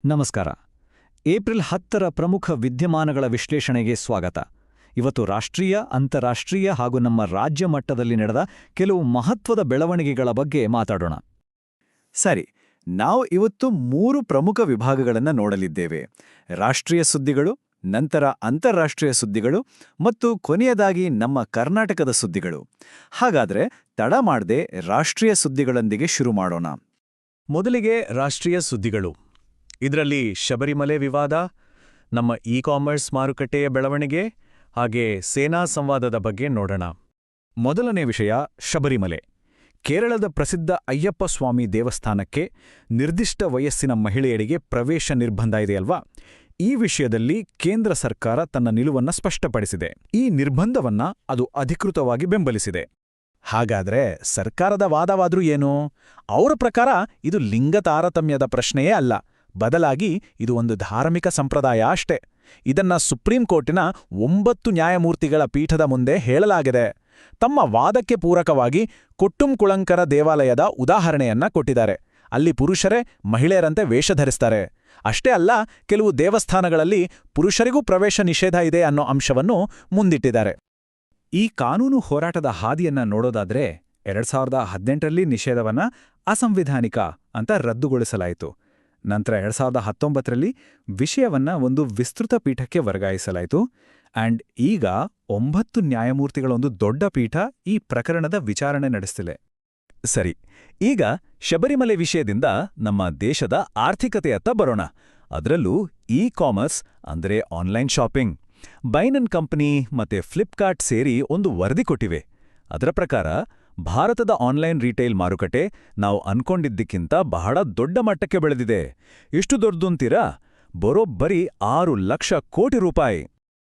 ನಮಸ್ಕಾರ. ಏಪ್ರಿಲ್ 10ರ ಪ್ರಮುಖ ವಿದ್ಯಮಾನಗಳ ವಿಶ್ಲೇಷಣೆಗೆ ಸ್ವಾಗತ. ಇವತ್ತು ರಾಷ್ಟ್ರೀಯ, ಅಂತಾರಾಷ್ಟ್ರೀಯ ಹಾಗೂ ನಮ್ಮ ರಾಜ್ಯ ಮಟ್ಟದಲ್ಲಿ ನಡೆದ ಕೆಲವು ಮಹತ್ವದ ಬೆಳವಣಿಗೆಗಳ ಬಗ್ಗೆ ಮಾತಾಡೋಣ. ಸರಿ, ನಾವು ಇವತ್ತು 3 ಪ್ರಮುಖ ವಿಭಾಗಗಳನ್ನು ನೋಡಲಿದ್ದೇವೆ. ರಾಷ್ಟ್ರೀಯ ಸುದ್ದಿಗಳು, ನಂತರ ಅಂತಾರಾಷ್ಟ್ರೀಯ ಸುದ್ದಿಗಳು ಮತ್ತು ಕೊನೆಯದಾಗಿ ನಮ್ಮ ಕರ್ನಾಟಕದ ಸುದ್ದಿಗಳು. ಹಾಗಾದ್ರೆ ತಡ ಮಾಡದೆ ರಾಷ್ಟ್ರೀಯ ಸುದ್ದಿಗಳೊಂದಿಗೆ ಶುರು ಮಾಡೋಣ. ಮೊದಲಿಗೆ ರಾಷ್ಟ್ರೀಯ ಸುದ್ದಿಗಳು. ಇದರಲ್ಲಿ ಶಬರಿಮಲೆ ವಿವಾದ, ನಮ್ಮ ಇ-ಕಾಮರ್ಸ್ ಮಾರುಕಟ್ಟೆಯ ಬೆಳವಣಿಗೆ ಹಾಗೆ ಸೇನಾ ಸಂವಾದದ ಬಗ್ಗೆ ನೋಡೋಣ. ಮೊದಲನೇ ವಿಷಯ ಶಬರಿಮಲೆ. ಕೇರಳದ ಪ್ರಸಿದ್ಧ ಅಯ್ಯಪ್ಪ ಸ್ವಾಮಿ ದೇವಸ್ಥಾನಕ್ಕೆ ನಿರ್ದಿಷ್ಟ ವಯಸ್ಸಿನ ಮಹಿಳೆಯರಿಗೆ ಪ್ರವೇಶ ನಿರ್ಬಂಧ ಇದೆಯಲ್ವಾ? ಈ ವಿಷಯದಲ್ಲಿ ಕೇಂದ್ರ ಸರ್ಕಾರ ತನ್ನ ನಿಲುವನ್ನ ಸ್ಪಷ್ಟಪಡಿಸಿದೆ. ಈ ನಿರ್ಬಂಧವನ್ನ ಅದು ಅಧಿಕೃತವಾಗಿ ಬೆಂಬಲಿಸಿದೆ. ಹಾಗಾದ್ರೆ ಸರ್ಕಾರದ ವಾದವಾದ್ರೂ ಏನು? ಅವರ ಪ್ರಕಾರ ಇದು ಲಿಂಗ ತಾರತಮ್ಯದ ಪ್ರಶ್ನೆಯೇ ಅಲ್ಲ, ಬದಲಾಗಿ ಇದು ಒಂದು ಧಾರ್ಮಿಕ ಸಂಪ್ರದಾಯ ಅಷ್ಟೇ. ಇದನ್ನ ಸುಪ್ರೀಂ ಕೋರ್ಟಿನ 9 ನ್ಯಾಯಮೂರ್ತಿಗಳ ಪೀಠದ ಮುಂದೆ ಹೇಳಲಾಗಿದೆ. ತಮ್ಮ ವಾದಕ್ಕೆ ಪೂರಕವಾಗಿ ಕೊಟ್ಟುಂಕುಳಂಕರ ದೇವಾಲಯದ ಉದಾಹರಣೆಯನ್ನ ಕೊಟ್ಟಿದ್ದಾರೆ. ಅಲ್ಲಿ ಪುರುಷರೇ ಮಹಿಳೆಯರಂತೆ ವೇಷ ಧರಿಸ್ತಾರೆ. ಅಷ್ಟೇ ಅಲ್ಲ, ಕೆಲವು ದೇವಸ್ಥಾನಗಳಲ್ಲಿ ಪುರುಷರಿಗೂ ಪ್ರವೇಶ ನಿಷೇಧ ಇದೆ ಅನ್ನೋ ಅಂಶವನ್ನು ಮುಂದಿಟ್ಟಿದ್ದಾರೆ. ಈ ಕಾನೂನು ಹೋರಾಟದ ಹಾದಿಯನ್ನ ನೋಡೋದಾದ್ರೆ 2018ರಲ್ಲಿ ನಿಷೇಧವನ್ನ ಅಸಂವಿಧಾನಿಕ ಅಂತ ರದ್ದುಗೊಳಿಸಲಾಯಿತು. ನಂತರ 2019ರಲ್ಲಿ ವಿಷಯವನ್ನ ಒಂದು ವಿಸ್ತೃತ ಪೀಠಕ್ಕೆ ವರ್ಗಾಯಿಸಲಾಯಿತು. ಆ್ಯಂಡ್ ಈಗ 9 ನ್ಯಾಯಮೂರ್ತಿಗಳ ಒಂದು ದೊಡ್ಡ ಪೀಠ ಈ ಪ್ರಕರಣದ ವಿಚಾರಣೆ ನಡೆಸ್ತಿದೆ. ಸರಿ, ಈಗ ಶಬರಿಮಲೆ ವಿಷಯದಿಂದ ನಮ್ಮ ದೇಶದ ಆರ್ಥಿಕತೆಯತ್ತ ಬರೋಣ. ಅದರಲ್ಲೂ ಇ-ಕಾಮರ್ಸ್ ಅಂದ್ರೆ ಆನ್ಲೈನ್ ಶಾಪಿಂಗ್. ಬೈನನ್ ಕಂಪನಿ ಮತ್ತೆ ಫ್ಲಿಪ್ಕಾರ್ಟ್ ಸೇರಿ ಒಂದು ವರದಿ ಕೊಟ್ಟಿವೆ. ಅದರ ಪ್ರಕಾರ ಭಾರತದ ಆನ್ಲೈನ್ ರಿಟೇಲ್ ಮಾರುಕಟ್ಟೆ ನಾವು ಅನ್ಕೊಂಡಿದ್ದಕ್ಕಿಂತ ಬಹಳ ದೊಡ್ಡ ಮಟ್ಟಕ್ಕೆ ಬೆಳೆದಿದೆ. ಎಷ್ಟು ದೊಡ್ಡದಂತೀರಾ? ಬರೋಬ್ಬರಿ 6 ಲಕ್ಷ ಕೋಟಿ ರೂಪಾಯಿ.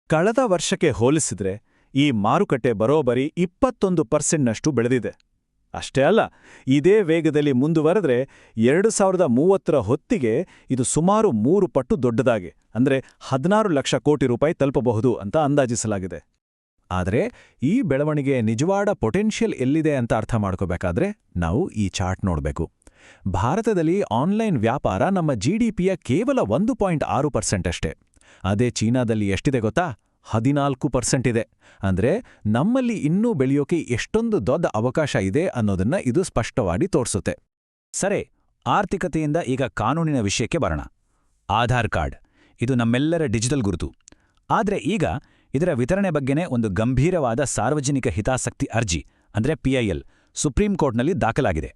ಕಳೆದ ವರ್ಷಕ್ಕೆ ಹೋಲಿಸಿದ್ರೆ ಈ ಮಾರುಕಟ್ಟೆ ಬರೋಬ್ಬರಿ 21% ಬೆಳೆದಿದೆ. ಅಷ್ಟೇ ಅಲ್ಲ, ಇದೇ ವೇಗದಲ್ಲಿ ಮುಂದುವರೆದ್ರೆ 2030ರ ಹೊತ್ತಿಗೆ ಇದು ಸುಮಾರು 3 ಪಟ್ಟು ದೊಡ್ಡದಾಗಿ, ಅಂದ್ರೆ 16 ಲಕ್ಷ ಕೋಟಿ ರೂಪಾಯಿ ತಲುಪಬಹುದು ಅಂತ ಅಂದಾಜಿಸಲಾಗಿದೆ. ಆದರೆ ಈ ಬೆಳವಣಿಗೆ ನಿಜವಾದ ಪೊಟೆನ್ಷಿಯಲ್ ಎಲ್ಲಿದೆ ಅಂತ ಅರ್ಥ ಮಾಡ್ಕೋಬೇಕಾದ್ರೆ ನಾವು ಈ ಚಾರ್ಟ್ ನೋಡಬೇಕು. ಭಾರತದಲ್ಲಿ ಆನ್ಲೈನ್ ವ್ಯಾಪಾರ ನಮ್ಮ GDPಯ ಕೇವಲ 1.6% ಅಷ್ಟೇ. ಅದೇ ಚೀನಾದಲ್ಲಿ ಎಷ್ಟಿದೆ ಗೊತ್ತಾ? 14% ಇದೆ. ಅಂದ್ರೆ ನಮ್ಮಲ್ಲಿ ಇನ್ನೂ ಬೆಳೆಯೋಕೆ ಎಷ್ಟೊಂದು ದೊಡ್ಡ ಅವಕಾಶ ಇದೆ ಅನ್ನೋದನ್ನ ಇದು ಸ್ಪಷ್ಟವಾಗಿ ತೋರಿಸುತ್ತೆ. ಸರಿ, ಆರ್ಥಿಕತೆಯಿಂದ ಈಗ ಕಾನೂನಿನ ವಿಷಯಕ್ಕೆ ಬರೋಣ. ಆಧಾರ್ ಕಾರ್ಡ್ ಇದು ನಮ್ಮೆಲ್ಲರ ಡಿಜಿಟಲ್ ಗುರುತು. ಆದ್ರೆ ಈಗ ಇದರ ವಿತರಣೆ ಬಗ್ಗೆನೇ ಒಂದು ಗಂಭೀರವಾದ ಸಾರ್ವಜನಿಕ ಹಿತಾಸಕ್ತಿ ಅರ್ಜಿ ಅಂದ್ರೆ PIL ಸುಪ್ರೀಂ ಕೋರ್ಟ್ನಲ್ಲಿ ದಾಖಲಾಗಿದೆ.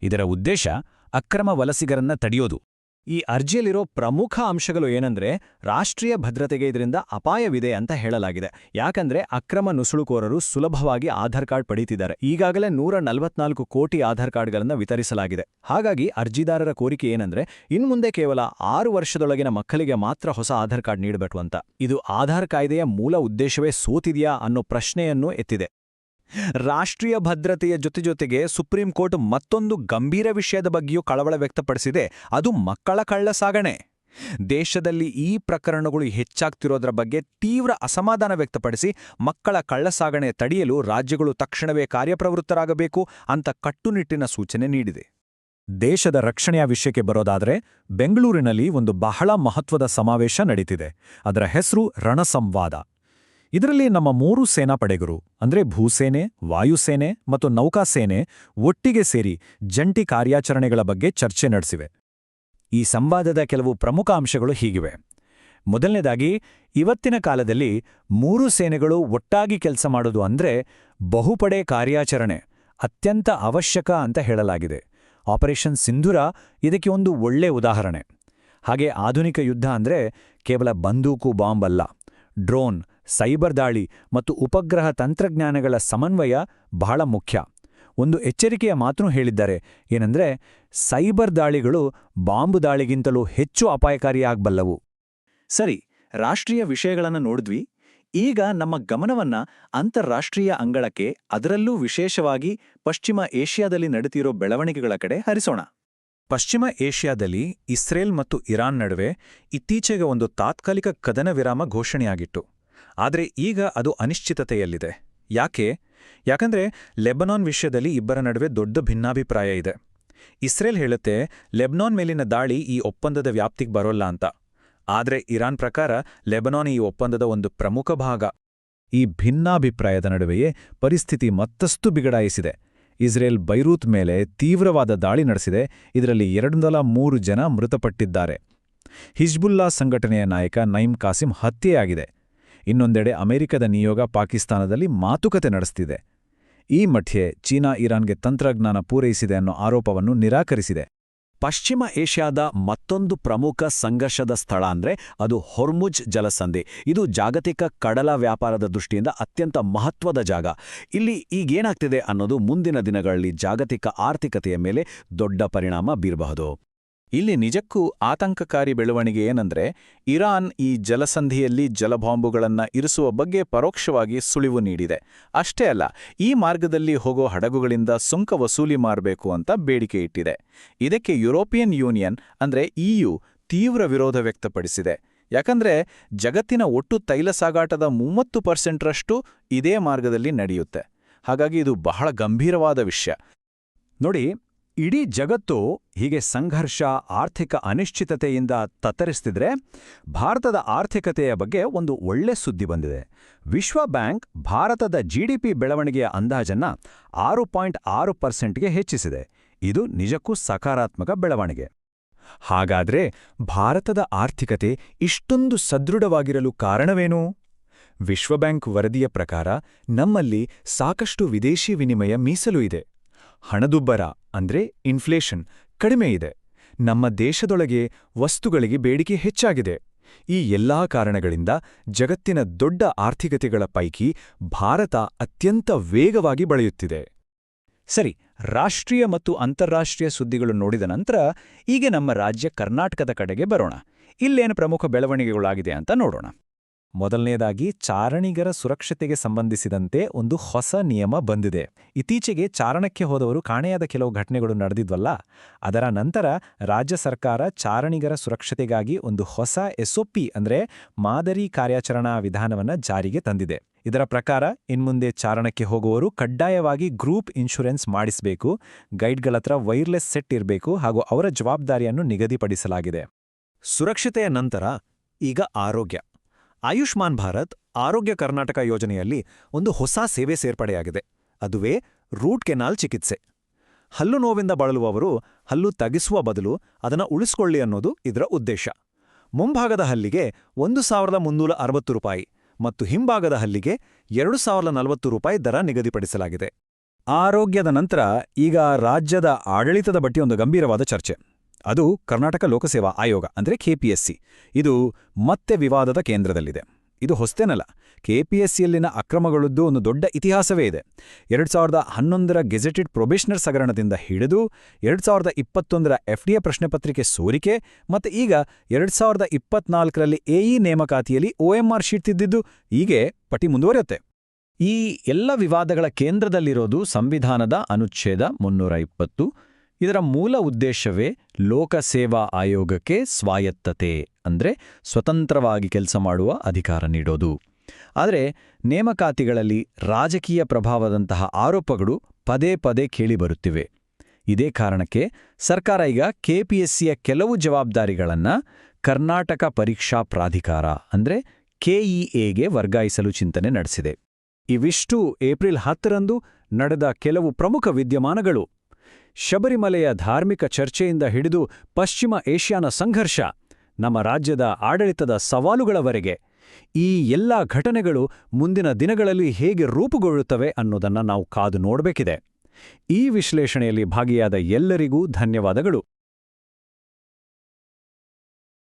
ಇದರ ಉದ್ದೇಶ ಅಕ್ರಮ ವಲಸಿಗರನ್ನ ತಡೆಯೋದು. ಈ ಅರ್ಜಿಯಲ್ಲಿರೋ ಪ್ರಮುಖ ಅಂಶಗಳು ಏನಂದ್ರೆ, ರಾಷ್ಟ್ರೀಯ ಭದ್ರತೆಗೆ ಇದರಿಂದ ಅಪಾಯವಿದೆ ಅಂತ ಹೇಳಲಾಗಿದೆ. ಯಾಕಂದ್ರೆ ಅಕ್ರಮ ನುಸುಳುಕೋರರು ಸುಲಭವಾಗಿ ಆಧಾರ್ ಕಾರ್ಡ್ ಪಡೀತಿದ್ದಾರೆ. ಈಗಾಗಲೇ 144 ಕೋಟಿ ಆಧಾರ್ ಕಾರ್ಡ್ಗಳನ್ನು ವಿತರಿಸಲಾಗಿದೆ. ಹಾಗಾಗಿ ಅರ್ಜಿದಾರರ ಕೋರಿಕೆ ಏನಂದ್ರೆ, ಇನ್ಮುಂದೆ ಕೇವಲ 6 ವರ್ಷದೊಳಗಿನ ಮಕ್ಕಳಿಗೆ ಮಾತ್ರ ಹೊಸ ಆಧಾರ್ ಕಾರ್ಡ್ ನೀಡಬೇಕು ಅಂತ. ಇದು ಆಧಾರ್ ಕಾಯ್ದೆಯ ಮೂಲ ಉದ್ದೇಶವೇ ಸೋತಿದೆಯಾ ಅನ್ನೋ ಪ್ರಶ್ನೆಯನ್ನೂ ಎತ್ತಿದೆ. ರಾಷ್ಟ್ರೀಯ ಭದ್ರತೆಯ ಜೊತೆಗೆ ಸುಪ್ರೀಂ ಕೋರ್ಟ್ ಮತ್ತೊಂದು ಗಂಭೀರ ವಿಷಯದ ಬಗ್ಗೆಯೂ ಕಳವಳ ವ್ಯಕ್ತಪಡಿಸಿದೆ. ಅದು ಮಕ್ಕಳ ಕಳ್ಳಸಾಗಣೆ. ದೇಶದಲ್ಲಿ ಈ ಪ್ರಕರಣಗಳು ಹೆಚ್ಚಾಗ್ತಿರೋದ್ರ ಬಗ್ಗೆ ತೀವ್ರ ಅಸಮಾಧಾನ ವ್ಯಕ್ತಪಡಿಸಿ ಮಕ್ಕಳ ಕಳ್ಳಸಾಗಣೆ ತಡೆಯಲು ರಾಜ್ಯಗಳು ತಕ್ಷಣವೇ ಕಾರ್ಯಪ್ರವೃತ್ತರಾಗಬೇಕು ಅಂತ ಕಟ್ಟುನಿಟ್ಟಿನ ಸೂಚನೆ ನೀಡಿದೆ. ದೇಶದ ರಕ್ಷಣೆಯ ವಿಷಯಕ್ಕೆ ಬರೋದಾದ್ರೆ ಬೆಂಗಳೂರಿನಲ್ಲಿ ಒಂದು ಬಹಳ ಮಹತ್ವದ ಸಮಾವೇಶ ನಡೀತಿದೆ. ಅದರ ಹೆಸರು ರಣಸಂವಾದ. ಇದರಲ್ಲಿ ನಮ್ಮ 3 ಸೇನಾಪಡೆಗಳು ಅಂದ್ರೆ ಭೂಸೇನೆ, ವಾಯುಸೇನೆ ಮತ್ತು ನೌಕಾಸೇನೆ ಒಟ್ಟಿಗೆ ಸೇರಿ ಜಂಟಿ ಕಾರ್ಯಾಚರಣೆಗಳ ಬಗ್ಗೆ ಚರ್ಚೆ ನಡೆಸಿವೆ. ಈ ಸಂವಾದದ ಕೆಲವು ಪ್ರಮುಖ ಅಂಶಗಳು ಹೀಗಿವೆ. ಮೊದಲನೇದಾಗಿ, ಇವತ್ತಿನ ಕಾಲದಲ್ಲಿ 3 ಸೇನೆಗಳು ಒಟ್ಟಾಗಿ ಕೆಲಸ ಮಾಡೋದು ಅಂದ್ರೆ ಬಹುಪಡೆ ಕಾರ್ಯಾಚರಣೆ ಅತ್ಯಂತ ಅವಶ್ಯಕ ಅಂತ ಹೇಳಲಾಗಿದೆ. ಆಪರೇಷನ್ ಸಿಂಧೂರ ಇದಕ್ಕೆ ಒಂದು ಒಳ್ಳೆ ಉದಾಹರಣೆ. ಹಾಗೆ ಆಧುನಿಕ ಯುದ್ಧ ಅಂದ್ರೆ ಕೇವಲ ಬಂದೂಕು ಬಾಂಬ್ ಅಲ್ಲ. ಡ್ರೋನ್, ಸೈಬರ್ ದಾಳಿ ಮತ್ತು ಉಪಗ್ರಹ ತಂತ್ರಜ್ಞಾನಗಳ ಸಮನ್ವಯ ಬಹಳ ಮುಖ್ಯ. ಒಂದು ಎಚ್ಚರಿಕೆಯ ಮಾತನ್ನು ಹೇಳಿದ್ದಾರೆ. ಏನಂದ್ರೆ, ಸೈಬರ್ ದಾಳಿಗಳು ಬಾಂಬು ದಾಳಿಗಿಂತಲೂ ಹೆಚ್ಚು ಅಪಾಯಕಾರಿಯಾಗಬಲ್ಲವು. ಸರಿ, ರಾಷ್ಟ್ರೀಯ ವಿಷಯಗಳನ್ನು ನೋಡಿದ್ವಿ. ಈಗ ನಮ್ಮ ಗಮನವನ್ನ ಅಂತಾರಾಷ್ಟ್ರೀಯ ಅಂಗಳಕ್ಕೆ, ಅದರಲ್ಲೂ ವಿಶೇಷವಾಗಿ ಪಶ್ಚಿಮ ಏಷ್ಯಾದಲ್ಲಿ ನಡೆದಿರೋ ಬೆಳವಣಿಗೆಗಳ ಕಡೆ ಹರಿಸೋಣ. ಪಶ್ಚಿಮ ಏಷ್ಯಾದಲ್ಲಿ ಇಸ್ರೇಲ್ ಮತ್ತು ಇರಾನ್ ನಡುವೆ ಇತ್ತೀಚೆಗೆ ಒಂದು ತಾತ್ಕಾಲಿಕ ಕದನ ವಿರಾಮ ಘೋಷಣೆಯಾಗಿತ್ತು. ಆದರೆ ಈಗ ಅದು ಅನಿಶ್ಚಿತತೆಯಲ್ಲಿದೆ. ಯಾಕಂದ್ರೆ ಲೆಬನಾನ್ ವಿಷಯದಲ್ಲಿ ಇಬ್ಬರ ನಡುವೆ ದೊಡ್ಡ ಭಿನ್ನಾಭಿಪ್ರಾಯ ಇದೆ. ಇಸ್ರೇಲ್ ಹೇಳುತ್ತೆ ಲೆಬನಾನ್ ಮೇಲಿನ ದಾಳಿ ಈ ಒಪ್ಪಂದದ ವ್ಯಾಪ್ತಿಗೆ ಬರೋಲ್ಲ ಅಂತ. ಆದ್ರೆ ಇರಾನ್ ಪ್ರಕಾರ ಲೆಬನಾನ್ ಈ ಒಪ್ಪಂದದ ಒಂದು ಪ್ರಮುಖ ಭಾಗ. ಈ ಭಿನ್ನಾಭಿಪ್ರಾಯದ ನಡುವೆಯೇ ಪರಿಸ್ಥಿತಿ ಮತ್ತಷ್ಟು ಬಿಗಡಾಯಿಸಿದೆ. ಇಸ್ರೇಲ್ ಬೈರೂತ್ ಮೇಲೆ ತೀವ್ರವಾದ ದಾಳಿ ನಡೆಸಿದೆ. ಇದರಲ್ಲಿ 203 ಜನ ಮೃತಪಟ್ಟಿದ್ದಾರೆ. ಹಿಜ್ಬುಲ್ಲಾ ಸಂಘಟನೆಯ ನಾಯಕ ನೈಮ್ ಕಾಸಿಂ ಹತ್ಯೆಯಾಗಿದೆ. ಇನ್ನೊಂದೆಡೆ ಅಮೆರಿಕದ ನಿಯೋಗ ಪಾಕಿಸ್ತಾನದಲ್ಲಿ ಮಾತುಕತೆ ನಡೆಸ್ತಿದೆ. ಈ ಮಧ್ಯೆ ಚೀನಾ ಇರಾನ್ಗೆ ತಂತ್ರಜ್ಞಾನ ಪೂರೈಸಿದೆ ಅನ್ನೋ ಆರೋಪವನ್ನು ನಿರಾಕರಿಸಿದೆ. ಪಶ್ಚಿಮ ಏಷ್ಯಾದ ಮತ್ತೊಂದು ಪ್ರಮುಖ ಸಂಘರ್ಷದ ಸ್ಥಳ ಅಂದ್ರೆ ಅದು ಹೊರ್ಮುಜ್ ಜಲಸಂಧಿ. ಇದು ಜಾಗತಿಕ ಕಡಲ ವ್ಯಾಪಾರದ ದೃಷ್ಟಿಯಿಂದ ಅತ್ಯಂತ ಮಹತ್ವದ ಜಾಗ. ಇಲ್ಲಿ ಈಗೇನಾಗ್ತಿದೆ ಅನ್ನೋದು ಮುಂದಿನ ದಿನಗಳಲ್ಲಿ ಜಾಗತಿಕ ಆರ್ಥಿಕತೆಯ ಮೇಲೆ ದೊಡ್ಡ ಪರಿಣಾಮ ಬೀರಬಹುದು. ಇಲ್ಲಿ ನಿಜಕ್ಕೂ ಆತಂಕಕಾರಿ ಬೆಳವಣಿಗೆ ಏನಂದ್ರೆ, ಇರಾನ್ ಈ ಜಲಸಂಧಿಯಲ್ಲಿ ಜಲಬಾಂಬುಗಳನ್ನ ಇರಿಸುವ ಬಗ್ಗೆ ಪರೋಕ್ಷವಾಗಿ ಸುಳಿವು ನೀಡಿದೆ. ಅಷ್ಟೇ ಅಲ್ಲ, ಈ ಮಾರ್ಗದಲ್ಲಿ ಹೋಗೋ ಹಡಗುಗಳಿಂದ ಸುಂಕ ವಸೂಲಿ ಮಾಡಬೇಕು ಅಂತ ಬೇಡಿಕೆ ಇಟ್ಟಿದೆ. ಇದಕ್ಕೆ ಯುರೋಪಿಯನ್ ಯೂನಿಯನ್ ಅಂದ್ರೆ EU ತೀವ್ರ ವಿರೋಧ ವ್ಯಕ್ತಪಡಿಸಿದೆ. ಯಾಕಂದ್ರೆ ಜಗತ್ತಿನ ಒಟ್ಟು ತೈಲ ಸಾಗಾಟದ 30% ಇದೇ ಮಾರ್ಗದಲ್ಲಿ ನಡೆಯುತ್ತೆ. ಹಾಗಾಗಿ ಇದು ಬಹಳ ಗಂಭೀರವಾದ ವಿಷಯ. ನೋಡಿ, ಇಡೀ ಜಗತ್ತು ಹೀಗೆ ಸಂಘರ್ಷ, ಆರ್ಥಿಕ ಅನಿಶ್ಚಿತತೆಯಿಂದ ತತ್ತರಿಸ್ತಿದ್ರೆ, ಭಾರತದ ಆರ್ಥಿಕತೆಯ ಬಗ್ಗೆ ಒಂದು ಒಳ್ಳೆ ಸುದ್ದಿ ಬಂದಿದೆ. ವಿಶ್ವ ಬ್ಯಾಂಕ್ ಭಾರತದ GDP ಬೆಳವಣಿಗೆಯ ಅಂದಾಜನ್ನ 6.6%ಗೆ ಹೆಚ್ಚಿಸಿದೆ. ಇದು ನಿಜಕ್ಕೂ ಸಕಾರಾತ್ಮಕ ಬೆಳವಣಿಗೆ. ಹಾಗಾದ್ರೆ ಭಾರತದ ಆರ್ಥಿಕತೆ ಇಷ್ಟೊಂದು ಸದೃಢವಾಗಿರಲು ಕಾರಣವೇನು? ವಿಶ್ವ ಬ್ಯಾಂಕ್ ವರದಿಯ ಪ್ರಕಾರ ನಮ್ಮಲ್ಲಿ ಸಾಕಷ್ಟು ವಿದೇಶಿ ವಿನಿಮಯ ಮೀಸಲು ಇದೆ. ಹಣದುಬ್ಬರ ಅಂದ್ರೆ ಇನ್ಫ್ಲೇಷನ್ ಕಡಿಮೆ ಇದೆ. ನಮ್ಮ ದೇಶದೊಳಗೆ ವಸ್ತುಗಳಿಗೆ ಬೇಡಿಕೆ ಹೆಚ್ಚಾಗಿದೆ. ಈ ಎಲ್ಲಾ ಕಾರಣಗಳಿಂದ ಜಗತ್ತಿನ ದೊಡ್ಡ ಆರ್ಥಿಕತೆಗಳ ಪೈಕಿ ಭಾರತ ಅತ್ಯಂತ ವೇಗವಾಗಿ ಬೆಳೆಯುತ್ತಿದೆ. ಸರಿ, ರಾಷ್ಟ್ರೀಯ ಮತ್ತು ಅಂತಾರಾಷ್ಟ್ರೀಯ ಸುದ್ದಿಗಳು ನೋಡಿದ ನಂತರ ಈಗ ನಮ್ಮ ರಾಜ್ಯ ಕರ್ನಾಟಕದ ಕಡೆಗೆ ಬರೋಣ. ಇಲ್ಲೇನು ಪ್ರಮುಖ ಬೆಳವಣಿಗೆಗಳಾಗಿದೆ ಅಂತ ನೋಡೋಣ. ಮೊದಲನೇದಾಗಿ ಚಾರಣಿಗರ ಸುರಕ್ಷತೆಗೆ ಸಂಬಂಧಿಸಿದಂತೆ ಒಂದು ಹೊಸ ನಿಯಮ ಬಂದಿದೆ. ಇತ್ತೀಚೆಗೆ ಚಾರಣಕ್ಕೆ ಹೋದವರು ಕಾಣೆಯಾದ ಕೆಲವು ಘಟನೆಗಳು ನಡೆದಿದ್ವಲ್ಲ, ಅದರ ನಂತರ ರಾಜ್ಯ ಸರ್ಕಾರ ಚಾರಣಿಗರ ಸುರಕ್ಷತೆಗಾಗಿ ಒಂದು ಹೊಸ SOP ಅಂದ್ರೆ ಮಾದರಿ ಕಾರ್ಯಾಚರಣಾ ವಿಧಾನವನ್ನ ಜಾರಿಗೆ ತಂದಿದೆ. ಇದರ ಪ್ರಕಾರ ಇನ್ಮುಂದೆ ಚಾರಣಕ್ಕೆ ಹೋಗುವವರು ಕಡ್ಡಾಯವಾಗಿ ಗ್ರೂಪ್ ಇನ್ಶೂರೆನ್ಸ್ ಮಾಡಿಸಬೇಕು, ಗೈಡ್ಗಳತ್ರ ವೈರ್ಲೆಸ್ ಸೆಟ್ ಇರಬೇಕು ಹಾಗೂ ಅವರ ಜವಾಬ್ದಾರಿಯನ್ನು ನಿಗದಿಪಡಿಸಲಾಗಿದೆ. ಸುರಕ್ಷತೆಯ ನಂತರ ಈಗ ಆರೋಗ್ಯ. ಆಯುಷ್ಮಾನ್ ಭಾರತ್ ಆರೋಗ್ಯ ಕರ್ನಾಟಕ ಯೋಜನೆಯಲ್ಲಿ ಒಂದು ಹೊಸ ಸೇವೆ ಸೇರ್ಪಡೆಯಾಗಿದೆ. ಅದುವೇ ರೂಟ್ ಕೆನಾಲ್ ಚಿಕಿತ್ಸೆ. ಹಲ್ಲು ನೋವಿಂದ ಬಳಲುವವರು ಹಲ್ಲು ತಗ್ಗಿಸುವ ಬದಲು ಅದನ್ನು ಉಳಿಸ್ಕೊಳ್ಳಿ ಅನ್ನೋದು ಇದರ ಉದ್ದೇಶ. ಮುಂಭಾಗದ ಹಲ್ಲಿಗೆ 1,360 ರೂಪಾಯಿ ಮತ್ತು ಹಿಂಭಾಗದ ಹಲ್ಲಿಗೆ 2,040 ರೂಪಾಯಿ ದರ ನಿಗದಿಪಡಿಸಲಾಗಿದೆ. ಆರೋಗ್ಯದ ನಂತರ ಈಗ ರಾಜ್ಯದ ಆಡಳಿತದ ಬಗ್ಗೆ ಒಂದು ಗಂಭೀರವಾದ ಚರ್ಚೆ. ಅದು ಕರ್ನಾಟಕ ಲೋಕಸೇವಾ ಆಯೋಗ ಅಂದ್ರೆ KPSC. ಇದು ಮತ್ತೆ ವಿವಾದದ ಕೇಂದ್ರದಲ್ಲಿದೆ. ಇದು ಹೊಸ್ತೇನಲ್ಲ. KPSCಯಲ್ಲಿನ ಅಕ್ರಮಗಳದ್ದು ಒಂದು ದೊಡ್ಡ ಇತಿಹಾಸವೇ ಇದೆ. 2011ರ ಗೆಜೆಟೆಡ್ ಪ್ರೊಬೇಷನರ್ಸ್ ಹಗರಣದಿಂದ ಹಿಡಿದು 2021ರ FDA ಪ್ರಶ್ನೆ ಪತ್ರಿಕೆ ಸೋರಿಕೆ ಮತ್ತೆ ಈಗ 2024ರಲ್ಲಿ AE ನೇಮಕಾತಿಯಲ್ಲಿ OMR ಶೀಟ್ ತಿದ್ದಿದ್ದು, ಹೀಗೆ ಪಟ್ಟಿ ಮುಂದುವರಿಯುತ್ತೆ. ಈ ಎಲ್ಲ ವಿವಾದಗಳ ಕೇಂದ್ರದಲ್ಲಿರೋದು ಸಂವಿಧಾನದ ಅನುಚ್ಛೇದ 320. ಇದರ ಮೂಲ ಉದ್ದೇಶವೇ ಲೋಕಸೇವಾ ಆಯೋಗಕ್ಕೆ ಸ್ವಾಯತ್ತತೆ ಅಂದ್ರೆ ಸ್ವತಂತ್ರವಾಗಿ ಕೆಲಸ ಮಾಡುವ ಅಧಿಕಾರ ನೀಡೋದು. ಆದರೆ ನೇಮಕಾತಿಗಳಲ್ಲಿ ರಾಜಕೀಯ ಪ್ರಭಾವದಂತಹ ಆರೋಪಗಳು ಪದೇ ಪದೇ ಕೇಳಿಬರುತ್ತಿವೆ. ಇದೇ ಕಾರಣಕ್ಕೆ ಸರ್ಕಾರ ಈಗ KPSCಯ ಕೆಲವು ಜವಾಬ್ದಾರಿಗಳನ್ನ ಕರ್ನಾಟಕ ಪರೀಕ್ಷಾ ಪ್ರಾಧಿಕಾರ ಅಂದ್ರೆ KEAಗೆ ವರ್ಗಾಯಿಸಲು ಚಿಂತನೆ ನಡೆಸಿದೆ. ಇವಿಷ್ಟು ಏಪ್ರಿಲ್ 10ರಂದು ನಡೆದ ಕೆಲವು ಪ್ರಮುಖ ವಿದ್ಯಮಾನಗಳು. ಶಬರಿಮಲೆಯ ಧಾರ್ಮಿಕ ಚರ್ಚೆಯಿಂದ ಹಿಡಿದು ಪಶ್ಚಿಮ ಏಷ್ಯಾನ ಸಂಘರ್ಷ, ನಮ್ಮ ರಾಜ್ಯದ ಆಡಳಿತದ ಸವಾಲುಗಳವರೆಗೆ ಈ ಎಲ್ಲಾ ಘಟನೆಗಳು ಮುಂದಿನ ದಿನಗಳಲ್ಲಿ ಹೇಗೆ ರೂಪುಗೊಳ್ಳುತ್ತವೆ ಅನ್ನೋದನ್ನ ನಾವು ಕಾದು ನೋಡಬೇಕಿದೆ. ಈ ವಿಶ್ಲೇಷಣೆಯಲ್ಲಿ ಭಾಗಿಯಾದ ಎಲ್ಲರಿಗೂ ಧನ್ಯವಾದಗಳು.